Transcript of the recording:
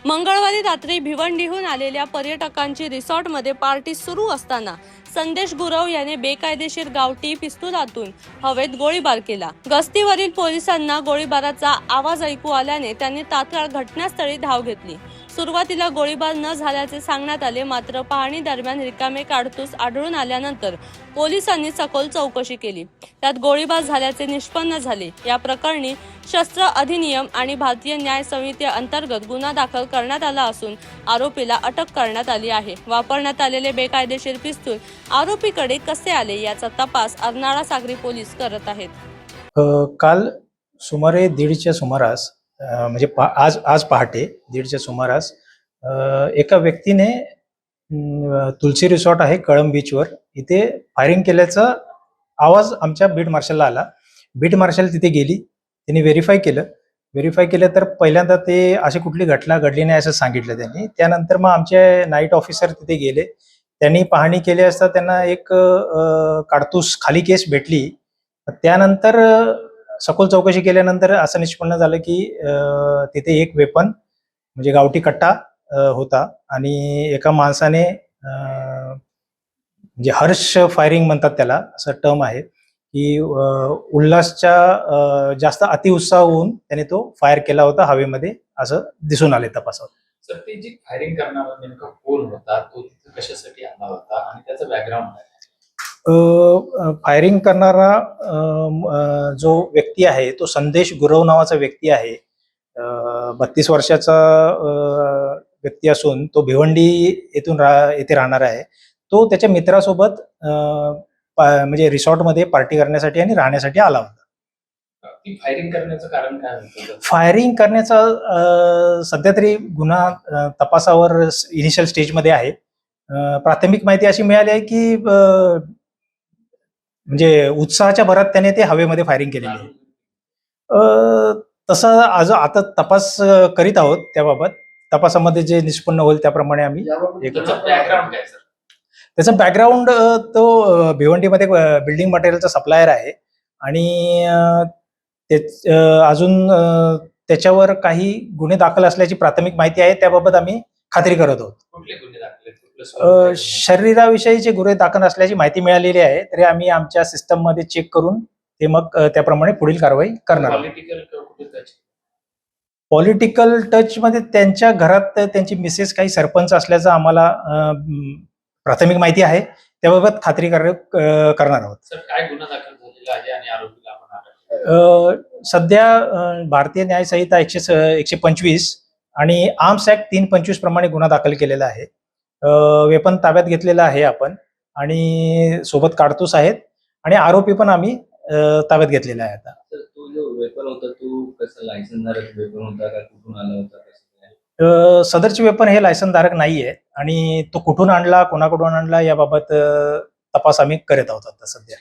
मंगळवारी रात्री भिवंडीहून आलेल्या पर्यटकांची रिसॉर्टमध्ये पार्टी सुरू असताना संदेश गुरव याने बेकायदेशीर गावठी पिस्तुलातून हवेत गोळीबार केला। गस्तीवरील पोलिसांना गोळीबाराचा आवाज ऐकू आल्याने त्यांनी तात्काळ घटनास्थळी धाव घेतली। सुरुवातीला गोळीबार न झाल्याचे सांगण्यात आले, मात्र पाहणी दरम्यान रिकामे काडतूस आढळून आल्यानंतर पोलिसांनी सखोल चौकशी केली। त्यात गोळीबार झाल्याचे निष्पन्न झाले। या प्रकरणी शस्त्र अधिनियम आणि भारतीय न्याय संहिते अंतर्गत गुन्हा दाखल करण्यात आला असून आरोपीला अटक करण्यात आली आहे। वापरण्यात आलेले बेकायदेशीर पिस्तूल आरोपीकडे कसे आले याचा तपास अर्नाळा सागरी पोलीस करत आहेत। काल सुमारे 1:30च्या सुमारास म्हणजे आज पहाटे 1:30च्या सुमारास एका व्यक्तीने तुलसी रिसॉर्ट आहे कळंब बीचवर, इथे फायरिंग केल्याचा आवाज आमच्या बीट मार्शलला आला। बीट मार्शल तिथे गेली, त्यांनी व्हेरीफाय केलं तर पहिल्यांदा ते अशी कुठली घटना घडली नाही असं सांगितलं त्यांनी। त्यानंतर मग आमचे नाईट ऑफिसर तिथे गेले, त्यांनी पाहणी केली असता त्यांना एक काडतूस खाली केस भेटली। त्यानंतर सखोल चौकशी केल्यानंतर असं निष्पन्न झालं की तिथे एक वेपन म्हणजे गावठी कट्टा होता आणि एका माणसाने म्हणजे हर्ष फायरिंग म्हणतात त्याला, असं टर्म आहे की उल्हासच्या जास्त अतिउत्साह होऊन त्याने तो फायर केला होता हवेमध्ये, असं दिसून आले तपासात। सर, ते जी फायरिंग करणारा नेमका कोण होता, तो तिथे कशासाठी आला होता आणि त्याचं बॅकग्राऊंड काय? फायरिंग करणारा जो व्यक्ती आहे तो संदेश गुरव नावाचा व्यक्ती आहे। 32 वर्षाचा व्यक्ती असून तो भिवंडी येथे राहणार आहे। तो त्याच्या मित्रासोबत म्हणजे रिसॉर्टमध्ये पार्टी करण्यासाठी आणि राहण्यासाठी आला होता। ती फायरिंग करण्याचं कारण काय होतं? फायरिंग करण्याचा सध्या तरी गुन्हा तपासावर इनिशियल स्टेजमध्ये आहे। प्राथमिक माहिती अशी मिळाली आहे की म्हणजे उत्साहाच्या भरात त्याने ते हवेमध्ये फायरिंग केलेली आहे। तसं आता तपास करीत आहोत त्याबाबत। तपासामध्ये जे निष्पन्न होईल त्याप्रमाणे आम्ही त्याचं बॅकग्राऊंड तो भिवंडीमध्ये बिल्डिंग मटेरियलचा सप्लायर आहे आणि अजून त्याच्यावर काही गुन्हे दाखल असल्याची प्राथमिक माहिती आहे, त्याबाबत आम्ही खात्री करत आहोत। कुठले गुन्हे दाखल? शरीराविषयीचे गुन्हे दाखल असल्याची माहिती मिळालेली आहे, तरी आम्ही आमच्या सिस्टम मध्ये चेक करून ते मग त्याप्रमाणे पुढील कारवाई करणार आहोत। पॉलिटिकल टच मध्ये त्यांच्या घरात त्यांची मिसेस काही सरपंच असल्याचं आम्हाला प्राथमिक माहिती आहे, त्याबाबत खात्री करणार आहोत। सर, काय गुन्हा दाखल झालेला आहे आणि आरोपीला आपण अटक? सध्या भारतीय न्याय संहिता 125 आणि आर्म्स ऍक्ट 325 प्रमाणे गुन्हा दाखल केलेला आहे। वेपन ताब्यात घेतलेला आहे आपण आणि सोबत काडतूस आहेत आणि आरोपी पण आम्ही ताब्यात घेतलेला आहे। आता तो जो वेपन होता तो कसं लायसन्सधारक वेपन होता का, कुठून आला होता? सदरची वेपन हे लायसन्सधारक नाहीये आणि तो कुठून आणला, कोणाकडून आणला याबाबत तपास आम्ही करत आहोत आता सध्या।